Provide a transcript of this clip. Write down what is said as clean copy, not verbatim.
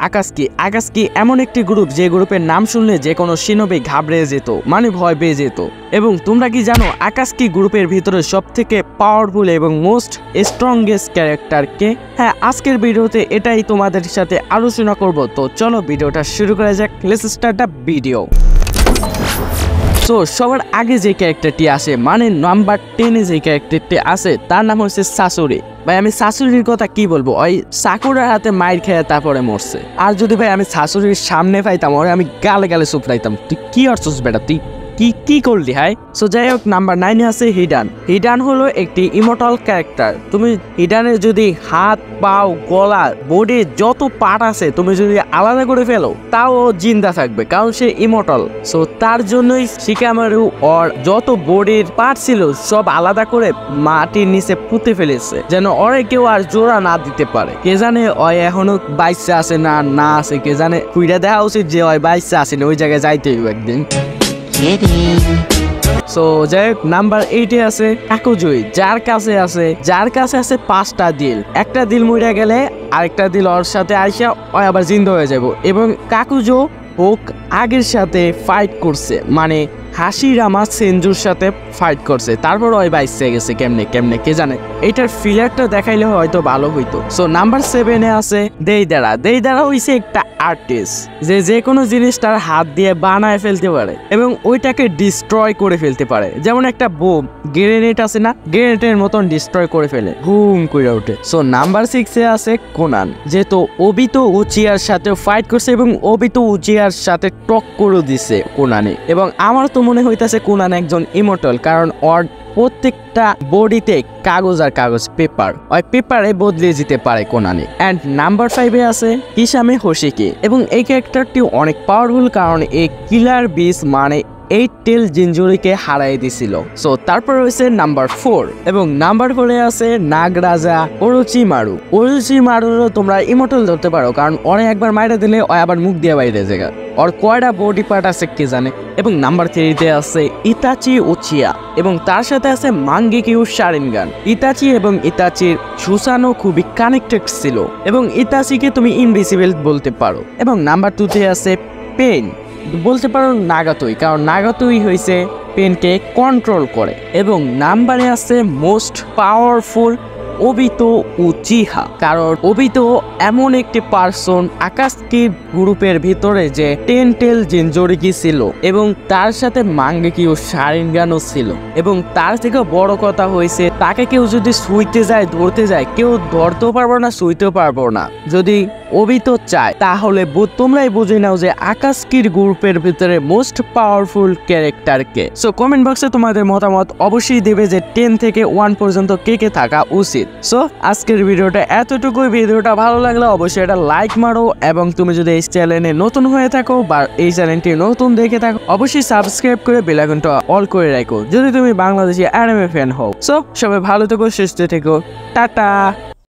আকাশকি এমন একটি গ্রুপ যে গ্রুপের নাম শুনলে যে কোনো শিনবি ঘাবড়ে যেত, মানে ভয় পেয়ে যেত। এবং তোমরা কি জানো আকাশকি গ্রুপের ভিতরে সবথেকে পাওয়ারফুল এবং মোস্ট স্ট্রংগেস্ট ক্যারেক্টার কে? হ্যাঁ, আজকের ভিডিওতে এটাই তোমাদের সাথে আলোচনা করব। তো চলো ভিডিওটা শুরু করা যাক। Let's start the video. So সবার আগে যে ক্যারেক্টারটি আসে, মানে নাম্বার 10-এ যে ক্যারেক্টারটি আসে তার নাম হচ্ছে সাসুরি। ভাই আমি শাশুড়ির কথা কি বলবো, ওই সাকুরার হাতে মাইর খেয়ে তারপরে মরছে। আর যদি ভাই আমি শাশুড়ির সামনে পাইতাম ওরে আমি গালে গালে সুপড়াইতাম। তুই কি অর্থস বেটা, তুই কি করলি? হাই সো যাই হোক, নাম্বার 9-এ আছে হিডান হলো একটি ইমর্টাল ক্যারেক্টার। তুমি হিডানের যদি হাত, পাও, গলা, বডির যত পার্ট আছে তুমি যদি আলাদা করে ফেলো তাও জিন্দা থাকবে, কারণ সে ইমর্টাল। সো তার জন্যই শিকামারু ওর যত বডির পার্ট ছিল সব আলাদা করে মাটির নিচে পুঁতে ফেলেছে, যেন ওরে কেউ আর জোড়া না দিতে পারে। কে জানে ওই এখনো বাইসে আছে না আছে, কে জানে। কুইরা দেখা উচিত যে ওই বাইসে আছে না, ওই জায়গায় যাইতে হইব একদিন। সো যাই হোক, নাম্বার 8-এ আছে কাকুজুই, যার কাছে আছে 5টা দিল। একটা দিল মরে গেলে আরেকটা দিল ওর সাথে আইসা ওই আবার জিন্দা হয়ে যাব। এবং কাকুজো হোক আগের সাথে ফাইট করছে, মানে হাসিরামা সেনজুর সাথে ফাইট করছে, তারপর ওই বাইসে গেছে কেমনে কে জানে। এটার ফিলারটা দেখাইলে হয়তো ভালো হইতো। সো নাম্বার 7-এ আছে দেইদারা হইছে একটা আর্টিস্ট যে কোনো জিনিস তার হাত দিয়ে বানায় ফেলতে পারে এবং ওইটাকে ডিস্ট্রয় করে ফেলতে পারে। যেমন একটা বোম গ্রেনেড আছে না, গ্রেনেডের মতন ডিস্ট্রয় করে ফেলে, বুম করে ওঠে। সো নাম্বার 6-এ আছে কোনান, যেহেতু ওবিতো উচিয়ার সাথে ফাইট করছে এবং ওবিতো উচিয়ার সাথে টক্করও দিছে কোনানে। এবং আমার তো মনে হইতাছে কোনান একজন ইমর্টাল, কারণ ওর প্রত্যেকটা বডিতে কাগজ পেপার, ওই পেপারে বদলে যেতে পারে কোনানে। এন্ড নাম্বার 5-এ আছে হিসামে হোশিকি, এবং এই ক্যারেক্টারটি অনেক পাওয়ারফুল কারণ এই কিলার বিস মানে 8 টেল জিনজুরিকে হারাই দিছিল। সো তারপর রয়েছে নাম্বার 4, এবং নাম্বার 4-এ আছে নাগরাজা ওরোচিমারুরও তোমরা ইমর্টাল ধরতে পারো, কারণ ওরে একবার মাইরা দিলে ও আবার মুখ দিয়ে বাইরে জায়গা, ওর কয়টা বডি পার্ট আছে কে জানে। এবং নাম্বার 3-তে আছে ইতাচি উচিয়া, এবং তার সাথে আছে মাঙ্গেকিউ শারিনগান। ইতাচি এবং ইতাচির সুসানো খুবই কানেক্টেড ছিল, এবং ইতাচিকে তুমি ইনভিজিবল বলতে পারো। এবং নাম্বার 2-তে আছে পেন, বলতে পারো নাগাতোই, কারণ নাগাতোই হয়েছে পেনকে কন্ট্রোল করে। এবং নাম্বারে আছে মোস্ট পাওয়ারফুল ওবিতো উচিহা, কারণ ওবিতো এমন একটি পার্সন আকাশকি গ্রুপের ভিতরে যে 10 টেল জিনজোরিকি ছিল, এবং তার সাথে মাঙ্গেকিউ শারিনগানও ছিল। এবং তার থেকে বড় কথা হয়েছে তাকে কেউ যদি ছুঁইতে যায় ধরতে যায়, কেউ ধরতেও পারবো না ছুঁইতেও পারবো না। যদি ওবিতো চায় তাহলে তোমরাই বুঝে নাও যে আকাশকির গ্রুপের ভিতরে মোস্ট পাওয়ারফুল ক্যারেক্টার কে। সো কমেন্ট বক্সে তোমাদের মতামত অবশ্যই দেবে যে 10 থেকে 1 পর্যন্ত কে থাকা উচিত। সো আজকের ভিডিওটা এতটুকুই। ভিডিওটা ভালো লাগলে অবশ্যই এটা লাইক মারো, এবং তুমি যদি এই চ্যানেলে নতুন হয়ে থাকো বা এই চ্যানেলটি নতুন দেখে থাকো অবশ্যই সাবস্ক্রাইব করে বেল আইকনটা অল করে রাখো যদি তুমি বাংলাদেশি অ্যানিমে ফ্যান হও। সো সবাই ভালো থেকো, সুস্থ থেকো, টাটা।